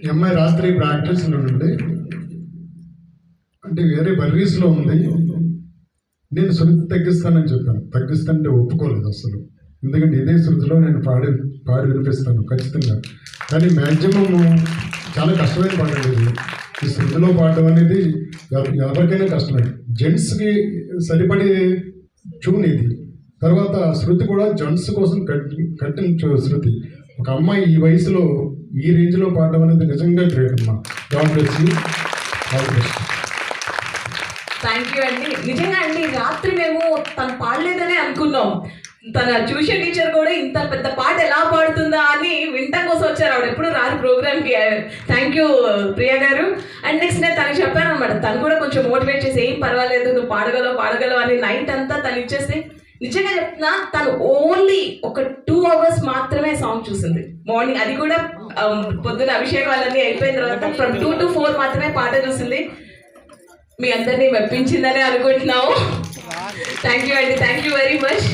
ఈ అమ్మాయి రాత్రి ప్రాక్టీస్ నుండి అంటే వేరే బర్రీస్లో ఉంది. నేను శృతి తగ్గిస్తానని చెప్పాను, తగ్గిస్తానంటే ఒప్పుకోలేదు అసలు. ఎందుకంటే ఇదే శృతిలో నేను పాడి వినిపిస్తాను ఖచ్చితంగా. కానీ మ్యాక్సిమం చాలా కష్టమైన పాట లేదు. ఈ శృతిలో పాడడం అనేది ఎవరికైనా కష్టమే. జెంట్స్కి సరిపడే ట్యూన్ ఇది. తర్వాత శృతి కూడా జెంట్స్ కోసం కట్టిన శృతి. ఒక అమ్మాయి ఈ వయసులో ఈ రేంజ్లో పాడడం అనేది నిజంగా గ్రేట్ అమ్మా. God bless you. All the best. Thank you అండి. నిజంగా అండి రాత్రి మేము తను పాడలేదనే అనుకున్నాం. తన ట్యూషన్ టీచర్ కూడా ఇంత పెద్ద పాట ఎలా పాడుతుందా అని వింటం కోసం వచ్చారు. ఆవిడ ఎప్పుడు రారు ప్రోగ్రామ్కి. థ్యాంక్ యూ ప్రియా గారు. అండ్ నెక్స్ట్ నేను తనకు చెప్పాను అనమాట, తను కూడా కొంచెం మోటివేట్ చేసి ఏం పర్వాలేదు నువ్వు పాడగలవు అని. నైట్ అంతా తను ఇచ్చేస్తే నిజంగా చెప్తున్నా తను ఓన్లీ ఒక 2 hours మాత్రమే సాంగ్ చూసింది మార్నింగ్. అది కూడా పొద్దున అభిషేకం వాళ్ళని అయిపోయిన తర్వాత ఫ్రమ్ 2 to 4 మాత్రమే పాట చూసింది. మీ అందరినీ మెప్పించిందని అనుకుంటున్నాము. థ్యాంక్ యూ అండి. Thank you very much.